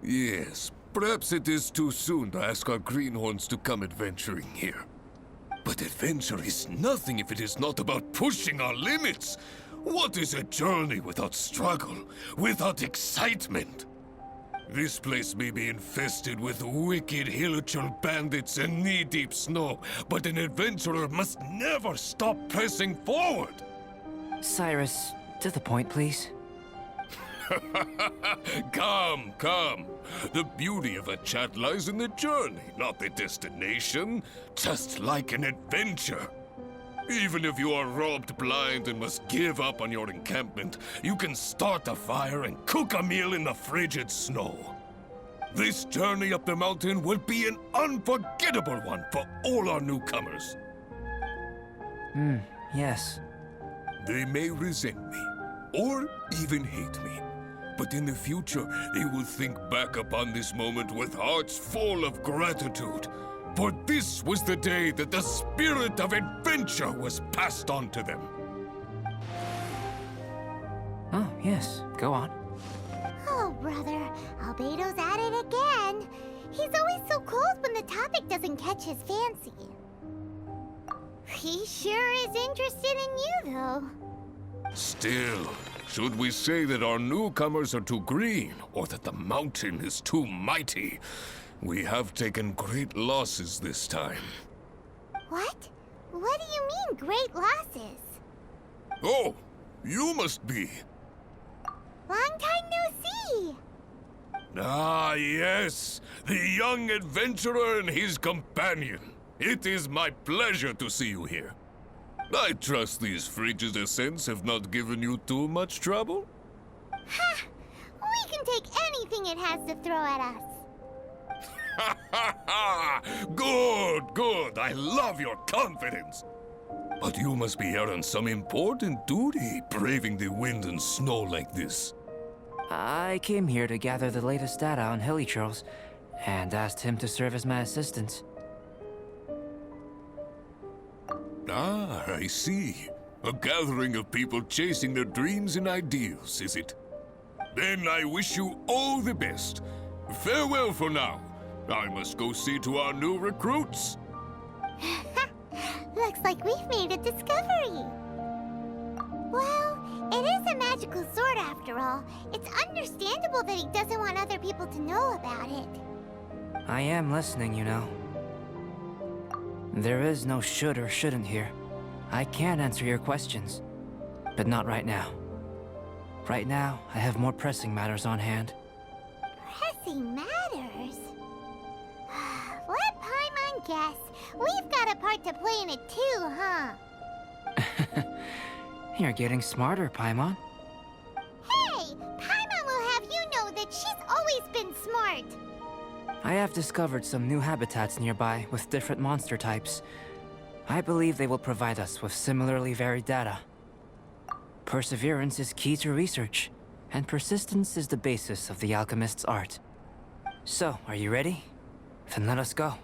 Yes, perhaps it is too soon to ask our greenhorns to come adventuring here. But adventure is nothing if it is not about pushing our limits. What is a journey without struggle, without excitement? This place may be infested with wicked hilichurl bandits and knee-deep snow, but an adventurer must never stop pressing forward! Cyrus, to the point, please. Come, come. The beauty of a chat lies in the journey, not the destination. Just like an adventure. Even if you are robbed blind and must give up on your encampment, you can start a fire and cook a meal in the frigid snow. This journey up the mountain will be an unforgettable one for all our newcomers. Yes. They may resent me, or even hate me. But in the future, they will think back upon this moment with hearts full of gratitude. For this was the day that the spirit of adventure was passed on to them. Oh, yes. Go on. Oh, brother. Albedo's at it again. He's always so cold when the topic doesn't catch his fancy. He sure is interested in you, though. Still, should we say that our newcomers are too green, or that the mountain is too mighty? We have taken great losses this time. What? What do you mean, great losses? Oh, you must be. Long time no see. Ah, yes, the young adventurer and his companion. It is my pleasure to see you here. I trust these frigid ascents have not given you too much trouble? Ha! We can take anything it has to throw at us. Ha ha ha! Good, good. I love your confidence. But you must be here on some important duty, braving the wind and snow like this. I came here to gather the latest data on hilichurls, and asked him to serve as my assistant. Ah, I see. A gathering of people chasing their dreams and ideals, is it? Then I wish you all the best. Farewell for now. I must go see to our new recruits. Looks like we've made a discovery. Well, it is a magical sword after all. It's understandable that he doesn't want other people to know about it. I am listening, you know. There is no should or shouldn't here. I can answer your questions, but not right now. Right now, I have more pressing matters on hand. Pressing matters? Let Paimon guess. We've got a part to play in it too, huh? You're getting smarter, Paimon. Hey! Paimon will have you know that she's always been smart. I have discovered some new habitats nearby with different monster types. I believe they will provide us with similarly varied data. Perseverance is key to research, and persistence is the basis of the alchemist's art. So, are you ready? Then let us go.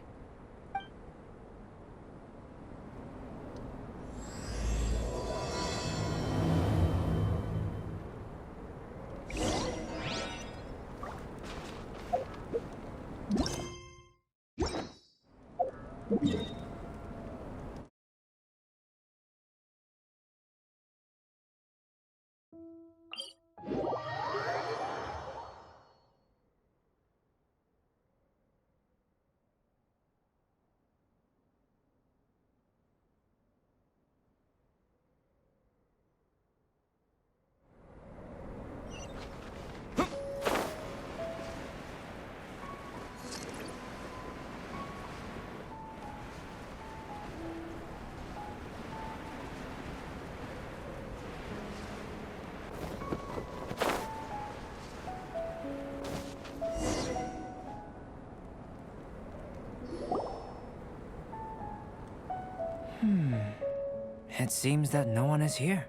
It seems that no one is here.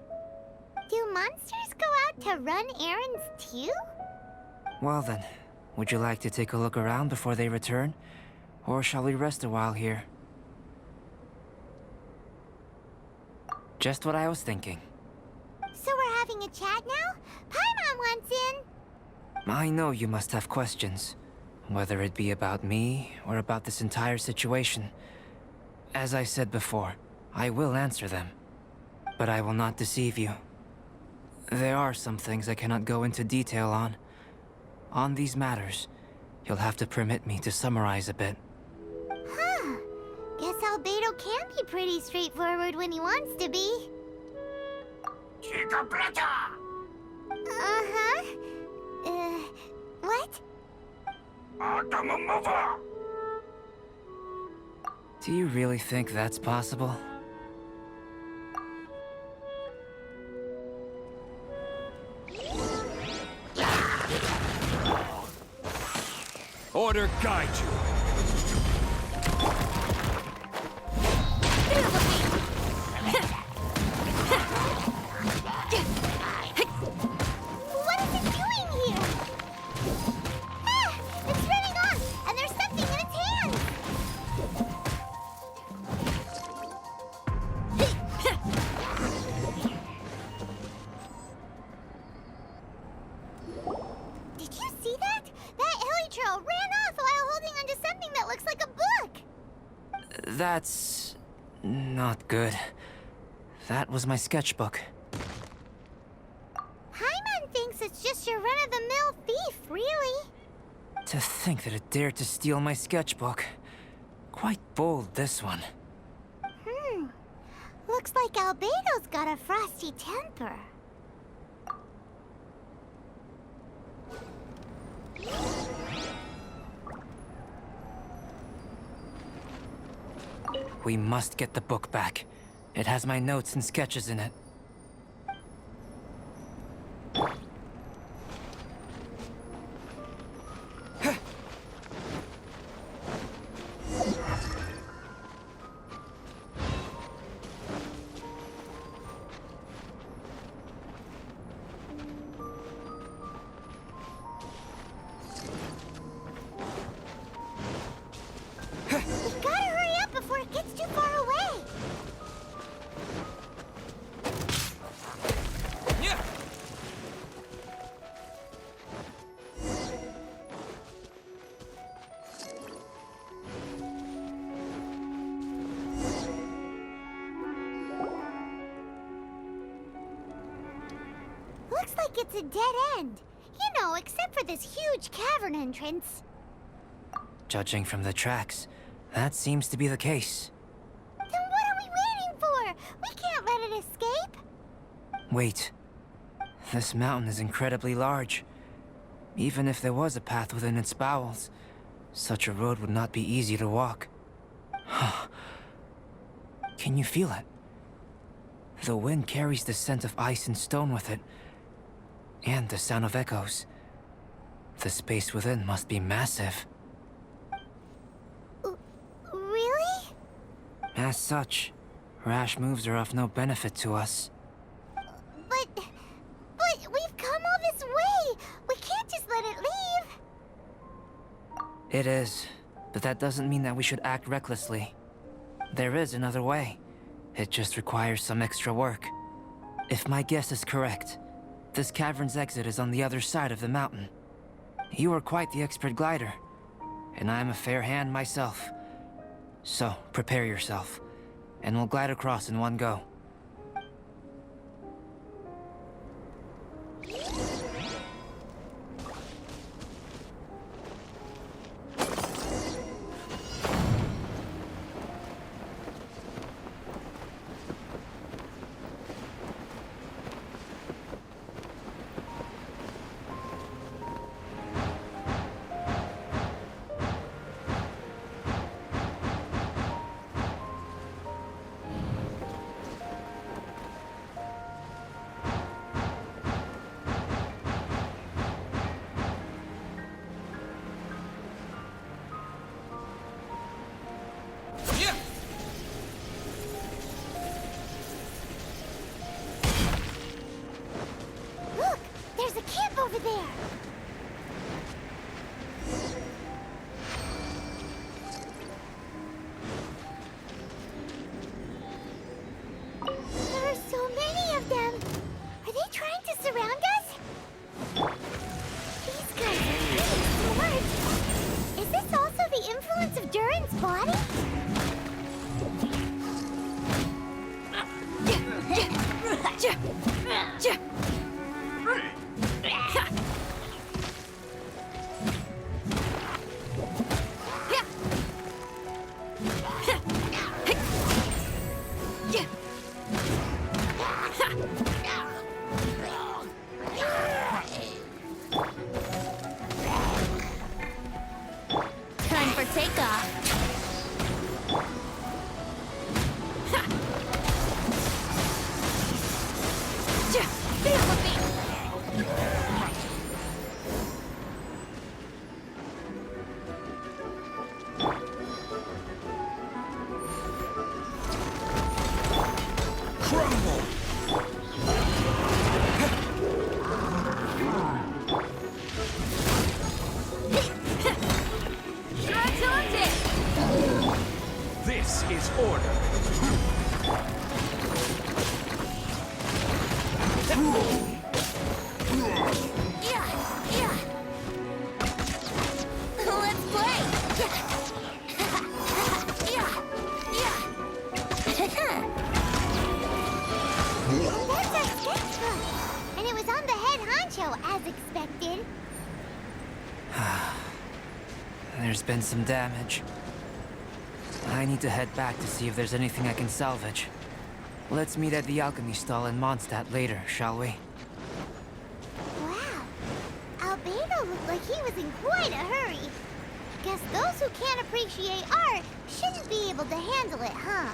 Do monsters go out to run errands too? Well then, would you like to take a look around before they return? Or shall we rest a while here? Just what I was thinking. So we're having a chat now? Paimon wants in. I know you must have questions. Whether it be about me or about this entire situation. As I said before, I will answer them. But I will not deceive you. There are some things I cannot go into detail on. On these matters, you'll have to permit me to summarize a bit. Huh. Guess Albedo can be pretty straightforward when he wants to be. Uh-huh. What? Do you really think that's possible? Order guide you. What is it doing here? Ah! It's running on, and there's something in its hands! Did you see that? That Elytra ran off while holding onto something that looks like a book! That's... not good. That was my sketchbook. Hyman thinks it's just your run-of-the-mill thief, really. To think that it dared to steal my sketchbook. Quite bold, this one. Looks like Albedo's got a frosty temper. We must get the book back. It has my notes and sketches in it. We gotta hurry up before it gets too far away. Yeah. Looks like it's a dead end. You know, except for this huge cavern entrance. Judging from the tracks, that seems to be the case. Then what are we waiting for? We can't let it escape. Wait. This mountain is incredibly large. Even if there was a path within its bowels, such a road would not be easy to walk. Can you feel it? The wind carries the scent of ice and stone with it, and the sound of echoes. The space within must be massive. Really? As such, rash moves are of no benefit to us. But we've come all this way. We can't just let it leave. It is, but that doesn't mean that we should act recklessly. There is another way. It just requires some extra work. If my guess is correct, this cavern's exit is on the other side of the mountain. You are quite the expert glider, and I'm a fair hand myself. So, prepare yourself, and we'll glide across in one go. crumble! This is order. Let's play! That's our sketchbook! And it was on the head honcho, as expected. There's been some damage. I need to head back to see if there's anything I can salvage. Let's meet at the alchemy stall in Mondstadt later, shall we? Wow. Albedo looked like he was in quite a hurry. Guess those who can't appreciate art shouldn't be able to handle it, huh?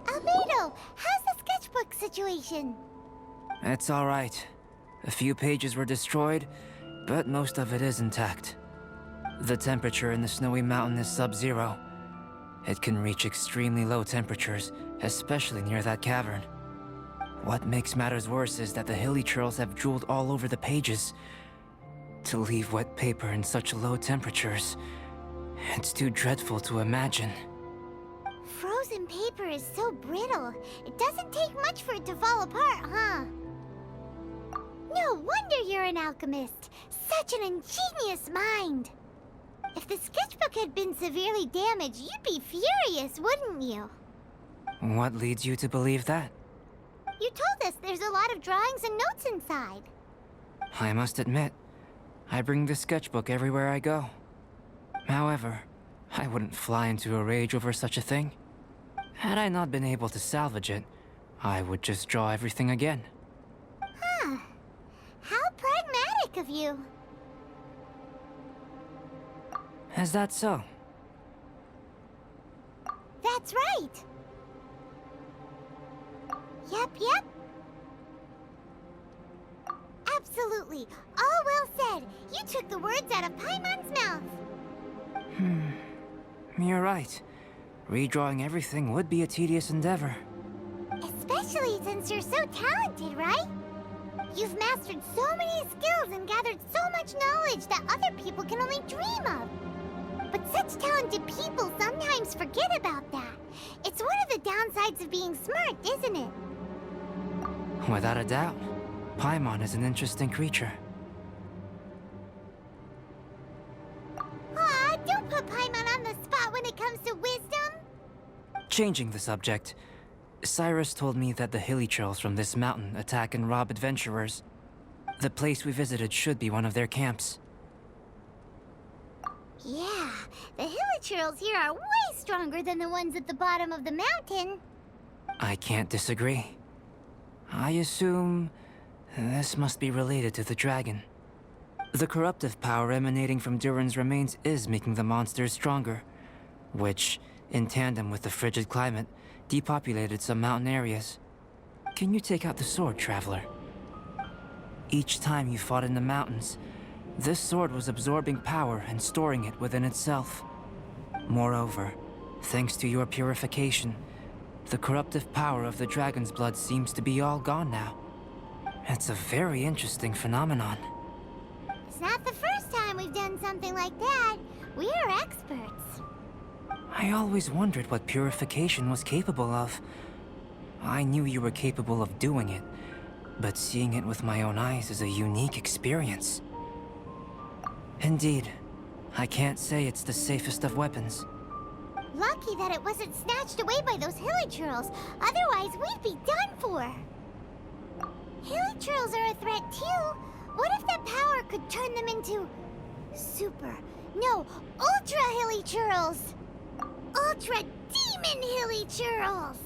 Albedo, how's the sketchbook situation? It's all right. A few pages were destroyed, but most of it is intact. The temperature in the snowy mountain is sub-zero. It can reach extremely low temperatures, especially near that cavern. What makes matters worse is that the hilly churls have drooled all over the pages. To leave wet paper in such low temperatures, it's too dreadful to imagine. Frozen paper is so brittle. It doesn't take much for it to fall apart, huh? No wonder you're an alchemist. Such an ingenious mind. If the sketchbook had been severely damaged, you'd be furious, wouldn't you? What leads you to believe that? You told us there's a lot of drawings and notes inside. I must admit, I bring the sketchbook everywhere I go. However, I wouldn't fly into a rage over such a thing. Had I not been able to salvage it, I would just draw everything again. Huh. How pragmatic of you. Is that so? That's right. Yep. Absolutely. All well said. You took the words out of Paimon's mouth. You're right. Redrawing everything would be a tedious endeavor. Especially since you're so talented, right? You've mastered so many skills and gathered so much knowledge that other people can only dream of. But such talented people sometimes forget about that. It's one of the downsides of being smart, isn't it? Without a doubt, Paimon is an interesting creature. Aw, don't put Paimon on the spot when it comes to wisdom. Changing the subject, Cyrus told me that the hilly churls from this mountain attack and rob adventurers. The place we visited should be one of their camps. Yeah, the hilichurls here are way stronger than the ones at the bottom of the mountain. I can't disagree. I assume this must be related to the dragon. The corruptive power emanating from Durin's remains is making the monsters stronger, which, in tandem with the frigid climate, depopulated some mountain areas. Can you take out the sword, Traveler? Each time you fought in the mountains, this sword was absorbing power and storing it within itself. Moreover, thanks to your purification, the corruptive power of the dragon's blood seems to be all gone now. It's a very interesting phenomenon. It's not the first time we've done something like that. We're experts. I always wondered what purification was capable of. I knew you were capable of doing it, but seeing it with my own eyes is a unique experience. Indeed, I can't say it's the safest of weapons. Lucky that it wasn't snatched away by those hilichurls. Otherwise, we'd be done for. Hilichurls are a threat too. What if that power could turn them into ultra hilichurls? Ultra demon hilichurls.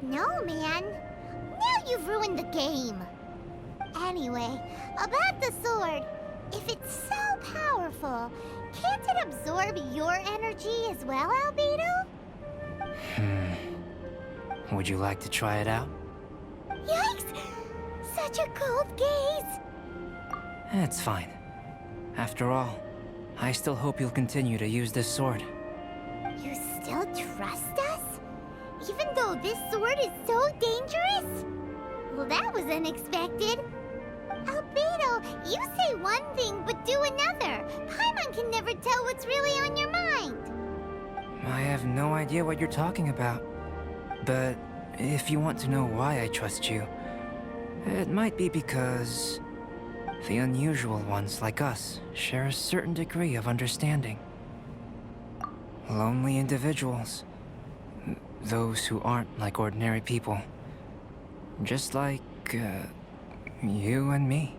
Snowman, now you've ruined the game. Anyway, about the sword. If it's so powerful, can't it absorb your energy as well, Albedo? Would you like to try it out? Yikes! Such a cold gaze! It's fine. After all, I still hope you'll continue to use this sword. You still trust us? Even though this sword is so dangerous? Well, that was unexpected. Albedo, you say one thing but do another. Paimon can never tell what's really on your mind. I have no idea what you're talking about. But if you want to know why I trust you, it might be because the unusual ones like us share a certain degree of understanding. Lonely individuals. Those who aren't like ordinary people. Just like, you and me.